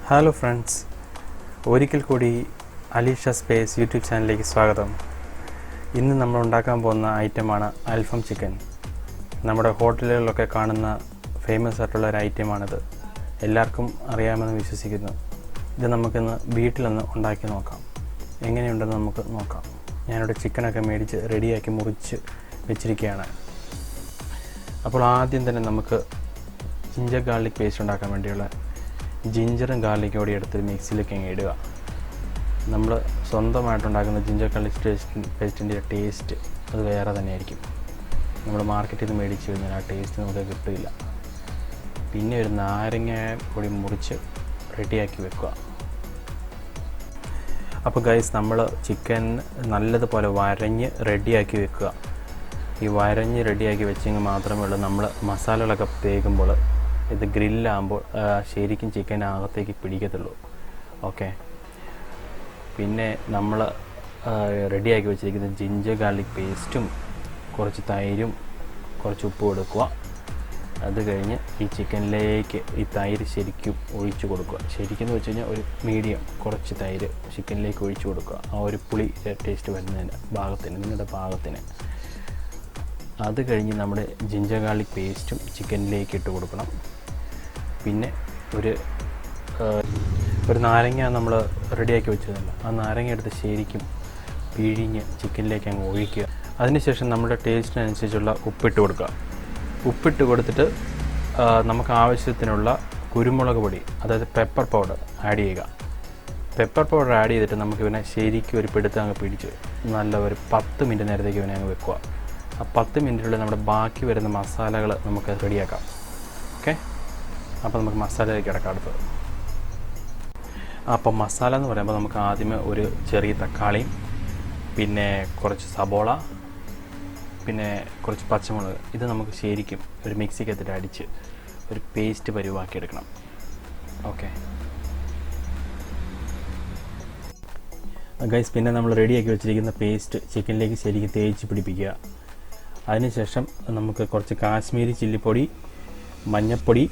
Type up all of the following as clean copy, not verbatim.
Hello friends, ഒരിക്കൽ കൂടി Alisha space YouTube ചാനലിലേക്ക് സ്വാഗതം. ഇന്ന് നമ്മൾ ഉണ്ടാക്കാൻ പോകുന്ന ഐറ്റമാണ് അൽഫാം ചിക്കൻ. നമ്മുടെ ഹോട്ടലുകളിലൊക്കെ കാണുന്ന ഫേമസ് ആയിട്ടുള്ള ഒരു ഐറ്റമാണിത്. എല്ലാവർക്കും അറിയാമെന്ന് വിശ്വസിക്കുന്നു. ഇത് നമുക്കിന്ന് വീട്ടിലൊന്ന് ഉണ്ടാക്കി നോക്കാം. എങ്ങനെയുണ്ടെന്ന് നമുക്ക് നോക്കാം. ഞാനിവിടെ ചിക്കനൊക്കെ മേടിച്ച് റെഡിയാക്കി മുറിച്ച് വെച്ചിരിക്കുകയാണ്. അപ്പോൾ ആദ്യം തന്നെ നമുക്ക് ജിഞ്ചർ ഗാർലിക് പേസ്റ്റ് ഉണ്ടാക്കാൻ വേണ്ടിയുള്ള ജിഞ്ചറും ഗാർലിക്കും കൂടി എടുത്ത് മിക്സിയിലേക്ക് അങ്ങ് ഇടുക. നമ്മൾ സ്വന്തമായിട്ടുണ്ടാക്കുന്ന ജിഞ്ചർ ഗാർലിക് പേസ്റ്റിൻ്റെ ടേസ്റ്റ് അത് വേറെ തന്നെയായിരിക്കും. നമ്മൾ മാർക്കറ്റിൽ നിന്ന് മേടിച്ച് കഴിഞ്ഞാൽ ആ ടേസ്റ്റ് നമുക്ക് കിട്ടില്ല. പിന്നെ ഒരു നാരങ്ങ കൂടി മുറിച്ച് റെഡിയാക്കി വെക്കുക. അപ്പോൾ ഗൈസ്, നമ്മൾ ചിക്കൻ നല്ലതുപോലെ വരഞ്ഞ് റെഡിയാക്കി വെക്കുക. ഈ വരഞ്ഞ് റെഡിയാക്കി വെച്ചെങ്കിൽ മാത്രമേ ഉള്ളൂ നമ്മൾ മസാലകളൊക്കെ തേക്കുമ്പോൾ ഇത് ഗ്രില്ലാകുമ്പോൾ ശരിക്കും ചിക്കനകത്തേക്ക് പിടിക്കത്തുള്ളൂ. ഓക്കെ, പിന്നെ നമ്മൾ റെഡിയാക്കി വെച്ചിരിക്കുന്ന ജിഞ്ചർ ഗാർലിക് പേസ്റ്റും കുറച്ച് തൈരും കുറച്ച് ഉപ്പും എടുക്കുക. അത് കഴിഞ്ഞ് ഈ ചിക്കനിലേക്ക് ഈ തൈര് ശരിക്കും ഒഴിച്ചു കൊടുക്കുക. ശരിക്കും എന്ന് വെച്ച് കഴിഞ്ഞാൽ ഒരു മീഡിയം കുറച്ച് തൈര് ചിക്കനിലേക്ക് ഒഴിച്ചു കൊടുക്കുക. ആ ഒരു പുളി ടേസ്റ്റ് വരുന്നതിന് പാകത്തിന്, നിങ്ങളുടെ പാകത്തിന്. അത് കഴിഞ്ഞ് നമ്മുടെ ജിഞ്ചർ ഗാർലിക് പേസ്റ്റും ചിക്കനിലേക്ക് ഇട്ട് കൊടുക്കണം. പിന്നെ ഒരു നാരങ്ങ നമ്മൾ റെഡിയാക്കി വെച്ചതല്ല, ആ നാരങ്ങ എടുത്ത് ശരിക്കും പിഴിഞ്ഞ് ചിക്കനിലേക്ക് അങ്ങ് ഒഴിക്കുക. അതിനുശേഷം നമ്മുടെ ടേസ്റ്റിനനുസരിച്ചുള്ള ഉപ്പിട്ട് കൊടുക്കുക. ഉപ്പിട്ട് കൊടുത്തിട്ട് നമുക്ക് ആവശ്യത്തിനുള്ള കുരുമുളക് പൊടി, അതായത് പെപ്പർ പൗഡർ ആഡ് ചെയ്യുക. പെപ്പർ പൗഡർ ആഡ് ചെയ്തിട്ട് നമുക്ക് ഇവനെ ശരിക്കും ഒരു പിടുത്തം അങ്ങ് പിടിച്ച് നല്ല ഒരു 10 മിനിറ്റ് നേരത്തേക്ക് ഇവനെ അങ്ങ് വെക്കുക. ആ 10 മിനിറ്റിലുള്ള നമ്മുടെ ബാക്കി വരുന്ന മസാലകൾ നമുക്ക് റെഡിയാക്കാം. ഓക്കെ, അപ്പോൾ നമുക്ക് മസാലയിലേക്ക് കിടക്കാം. അടുത്തത് അപ്പോൾ മസാല എന്ന് പറയുമ്പോൾ നമുക്ക് ആദ്യമേ ഒരു ചെറിയ തക്കാളിയും പിന്നെ കുറച്ച് സബോള പിന്നെ കുറച്ച് പച്ചമുളക് ഇത് നമുക്ക് ശരിക്കും ഒരു മിക്സിക്കകത്തിട്ട് അടിച്ച് ഒരു പേസ്റ്റ് പരുവാക്കി എടുക്കണം. ഓക്കെ ഗൈസ്, പിന്നെ നമ്മൾ റെഡിയാക്കി വെച്ചിരിക്കുന്ന പേസ്റ്റ് ചിക്കനിലേക്ക് ശരിക്കും തേച്ച് പിടിപ്പിക്കുക. അതിനുശേഷം നമുക്ക് കുറച്ച് കാശ്മീരി ചില്ലിപ്പൊടി, മഞ്ഞൾപ്പൊടി,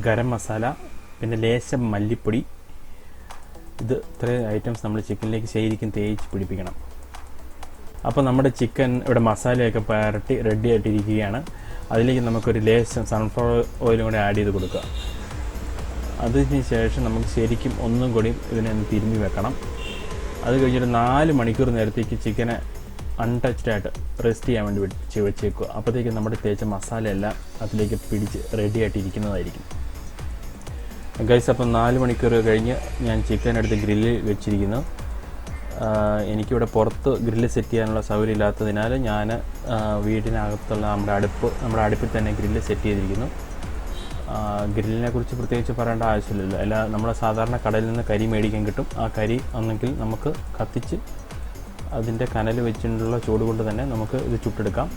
ഗരം മസാല, പിന്നെ ലേശം മല്ലിപ്പൊടി, ഇത് ഇത്രയും ഐറ്റംസ് നമ്മൾ ചിക്കനിലേക്ക് ശരിക്കും തേച്ച് പിടിപ്പിക്കണം. അപ്പോൾ നമ്മുടെ ചിക്കൻ ഇവിടെ മസാലയൊക്കെ പരട്ടി റെഡി ആയിട്ടിരിക്കുകയാണ്. അതിലേക്ക് നമുക്കൊരു ലേശം സൺഫ്ലവർ ഓയിലും കൂടി ആഡ് ചെയ്ത് കൊടുക്കുക. അതിന് ശേഷം നമുക്ക് ശരിക്കും ഒന്നും കൂടി ഇതിനെ തിരുമ്മി വെക്കണം. അത് കഴിഞ്ഞിട്ട് 4 മണിക്കൂർ നേരത്തേക്ക് ചിക്കനെ അൺടച്ച്ഡ് ആയിട്ട് റെസ്റ്റ് ചെയ്യാൻ വേണ്ടി വെച്ചേക്കുക. അപ്പോഴത്തേക്ക് നമ്മുടെ തേച്ച മസാലയെല്ലാം അതിലേക്ക് പിടിച്ച് റെഡി ആയിട്ടിരിക്കുന്നതായിരിക്കും. ഗൈസ്, അപ്പം 4 മണിക്കൂർ കഴിഞ്ഞ് ഞാൻ ചിക്കൻ എടുത്ത് ഗ്രില്ലിൽ വെച്ചിരിക്കുന്നു. എനിക്കിവിടെ പുറത്ത് ഗ്രില്ല് സെറ്റ് ചെയ്യാനുള്ള സൗകര്യം ഇല്ലാത്തതിനാൽ ഞാൻ വീടിനകത്തുള്ള നമ്മുടെ അടുപ്പിൽ തന്നെ ഗ്രില്ല് സെറ്റ് ചെയ്തിരിക്കുന്നു. ഗ്രില്ലിനെ കുറിച്ച് പ്രത്യേകിച്ച് പറയേണ്ട ആവശ്യമില്ലല്ലോ. നമ്മൾ സാധാരണ കടയിൽ നിന്ന് കരി മേടിക്കാൻ കിട്ടും. ആ കരി ഒന്നെങ്കിൽ നമുക്ക് കത്തിച്ച് അതിൻ്റെ കനൽ വെച്ചിട്ടുള്ള ചൂട് കൊണ്ട് തന്നെ നമുക്ക് ഇത് ചുട്ടെടുക്കാം.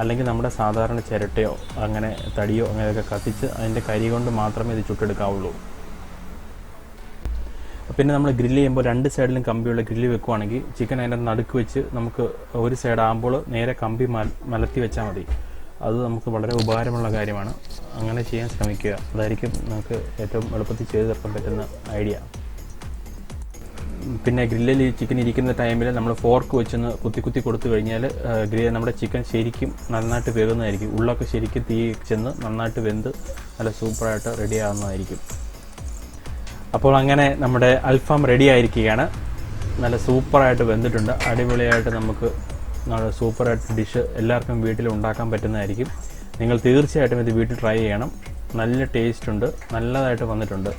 അല്ലെങ്കിൽ നമ്മുടെ സാധാരണ ചിരട്ടയോ അങ്ങനെ തടിയോ അങ്ങനെയൊക്കെ കത്തിച്ച് അതിൻ്റെ കരി കൊണ്ട് മാത്രമേ ഇത് ചുട്ടെടുക്കാവുള്ളൂ. പിന്നെ നമ്മൾ ഗ്രില്ല് ചെയ്യുമ്പോൾ 2 സൈഡിലും കമ്പിയുള്ള ഗ്രില്ല് വെക്കുവാണെങ്കിൽ ചിക്കൻ അതിൻ്റെ നടുക്ക് വെച്ച് നമുക്ക് ഒരു സൈഡ് ആകുമ്പോൾ നേരെ കമ്പി മലത്തി വെച്ചാൽ മതി. അത് നമുക്ക് വളരെ ഉപകാരമുള്ള കാര്യമാണ്. അങ്ങനെ ചെയ്യാൻ ശ്രമിക്കുക. അതായിരിക്കും നമുക്ക് ഏറ്റവും എളുപ്പത്തിൽ ചെയ്ത് തീർക്കാൻ പറ്റുന്ന ഐഡിയ. പിന്നെ ഗ്രില്ലിൽ ചിക്കൻ ഇരിക്കുന്ന ടൈമിൽ നമ്മൾ ഫോർക്ക് വെച്ചൊന്ന് കുത്തി കൊടുത്തു കഴിഞ്ഞാൽ നമ്മുടെ ചിക്കൻ ശരിക്കും നന്നായിട്ട് വേകുന്നതായിരിക്കും. ഉള്ളൊക്കെ ശരിക്കും തീ ചെന്ന് നന്നായിട്ട് വെന്ത് നല്ല സൂപ്പറായിട്ട് റെഡി ആകുന്നതായിരിക്കും. അപ്പോൾ അങ്ങനെ നമ്മുടെ അൽഫാം റെഡി ആയിരിക്കുകയാണ്. നല്ല സൂപ്പറായിട്ട് വെന്തിട്ടുണ്ട്. അടിപൊളിയായിട്ട് നമുക്ക് നല്ല സൂപ്പറായിട്ട് ഡിഷ് എല്ലാവർക്കും വീട്ടിൽ ഉണ്ടാക്കാൻ പറ്റുന്നതായിരിക്കും. നിങ്ങൾ തീർച്ചയായിട്ടും ഇത് വീട്ടിൽ ട്രൈ ചെയ്യണം. നല്ല ടേസ്റ്റ് ഉണ്ട്, നല്ലതായിട്ട് വന്നിട്ടുണ്ട്.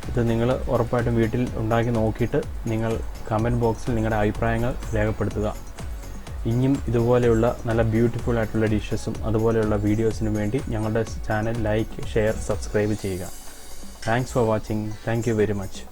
ഇത് നിങ്ങൾ ഉറപ്പായിട്ടും വീട്ടിൽ ഉണ്ടാക്കി നോക്കിയിട്ട് നിങ്ങൾ കമൻറ്റ് ബോക്സിൽ നിങ്ങളുടെ അഭിപ്രായങ്ങൾ രേഖപ്പെടുത്തുക. ഇനിയും ഇതുപോലെയുള്ള നല്ല ബ്യൂട്ടിഫുൾ ആയിട്ടുള്ള ഡിഷസും അതുപോലെയുള്ള വീഡിയോസിനും വേണ്ടി ഞങ്ങളുടെ ചാനൽ ലൈക്ക്, ഷെയർ, സബ്സ്ക്രൈബ് ചെയ്യുക. Thanks for watching. Thank you very much.